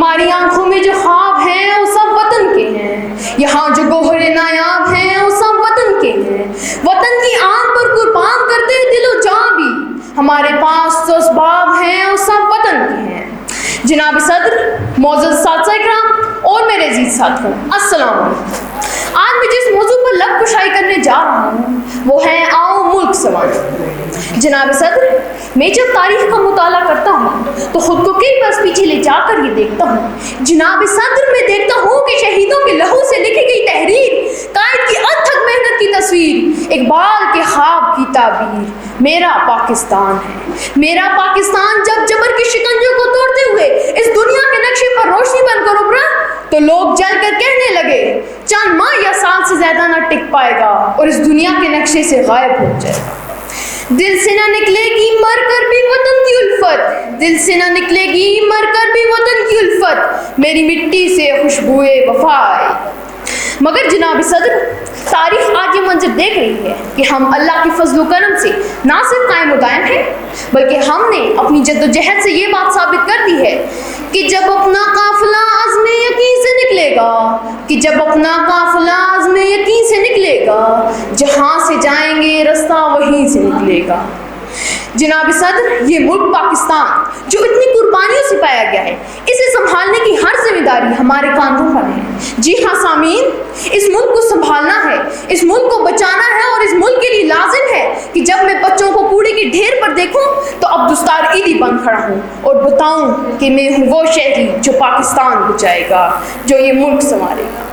ہماری آنکھوں میں جو خواب ہیں وہ سب وطن کے ہیں، یہاں جو گوہر نایاب ہیں وہ سب وطن کے ہیں، وطن کی آن پر قربان کرتے دل و جان بھی، ہمارے پاس جو اسباب ہیں وہ سب وطن کے ہیں۔ جناب صدر، معزز اساتذہ کرام اور میرے عزیز ساتھیوں، السلام علیکم۔ آج میں جس موضوع پر لب کشائی کرنے جا رہا ہوں وہ ہے آؤ ملک سنواریں۔ جناب صدر، میں جب تاریخ کا مطالعہ کرتا ہوں تو خود کو کئی برس پیچھے لے جا کر یہ دیکھتا ہوں۔ جناب صدر، میں دیکھتا ہوں کہ شہیدوں کے لہو سے لکھی گئی تحریر، قائد کی اتھک محنت کی تصویر، اقبال کے خواب کی تعبیر میرا پاکستان ہے۔ میرا پاکستان جب جبر کے شکنجوں کو توڑتے ہوئے اس دنیا کے نقشے پر روشنی بن کر ابھرا تو لوگ جل کر کہنے لگے چند ماہ یا سال سے زیادہ نہ ٹک پائے گا اور اس دنیا کے نقشے سے غائب ہو جائے گا۔ دل سے نہ نکلے گی مر کر بھی وطن کی الفت، دل سے نہ نکلے گی مر کر بھی وطن کی الفت، میری مٹی سے خوشبوئے وفا آئے۔ مگر جناب صدر، تاریخ آج یہ منظر دیکھ رہی ہے کہ ہم اللہ کے فضل و کرم سے نہ صرف قائم و دائم ہیں بلکہ ہم نے اپنی جد و جہد سے یہ بات ثابت کر دی ہے کہ جب اپنا قافلہ عزم یقین سے نکلے گا، کہ جب اپنا قافلہ عزم یقین سے نکلے گا، جہاں سے جائیں گے رستہ وہیں سے نکلے گا۔ جناب صدر، یہ ملک پاکستان جو اتنی قربانیوں سے پایا گیا ہے، اسے سنبھالنے کی ہر ذمہ داری ہمارے کاندھوں پر ہے۔ جی ہاں سامعین، اس ملک کو سنبھالنا ہے، اس ملک کو بچانا ہے اور اس ملک کے لیے لازم ہے کہ جب میں بچوں کو کوڑے کے ڈھیر پر دیکھوں تو اب دستار عیدی بن کھڑا ہوں اور بتاؤں کہ میں ہوں وہ شہری جو پاکستان بچائے گا، جو یہ ملک سنوارے گا۔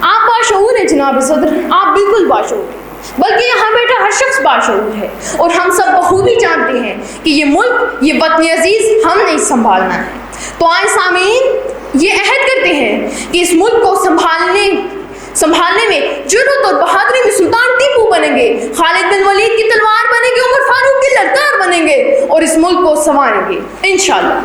آپ باشعور ہیں جناب صدر، آپ بالکل باشعور ہیں، بلکہ یہاں بیٹھا ہر شخص باشعور ہے اور ہم سب بخوبی جانتے ہیں کہ یہ ملک، یہ وطن عزیز ہم نے سنبھالنا ہے۔ تو آئے سامعین، یہ عہد کرتے ہیں کہ اس ملک کو سنبھالنے میں جرأت اور بہادری میں سلطان ٹیپو بنیں گے، خالد بن ولید کی تلوار بنیں گے، عمر فاروق کی للکار بنیں گے اور اس ملک کو سنواریں گے انشاءاللہ۔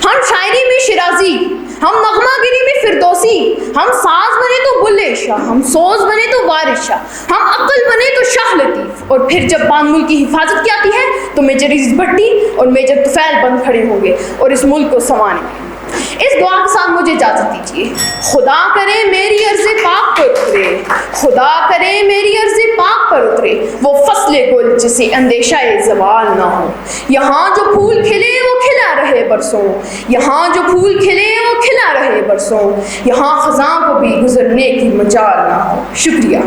ہم شاعری میں شیرازی، ہم نغمہ گری میں فردوسی، ہم ساز بنے تو بلے شاہ، ہم سوز بنے تو وارث شاہ، ہم عقل بنے تو شاہ لطیف، اور پھر جب بان ملک کی حفاظت کی آتی ہے تو میجر عزیز بھٹی اور میجر طفیل بن کھڑے ہوں گے اور اس ملک کو سنواریں گے۔ اس دعا کے ساتھ مجھے اجازت دیجیے۔ خدا کرے میری عرض پاک پر اترے، خدا کرے میری عرض پاک پر اترے وہ فصل گل جسے اندیشہ زوال نہ ہو، یہاں جو پھول کھلے وہ کھلا رہے برسوں، یہاں جو پھول کھلے وہ کھلا رہے برسوں، یہاں خزاں کو بھی گزرنے کی مجال نہ ہو۔ شکریہ۔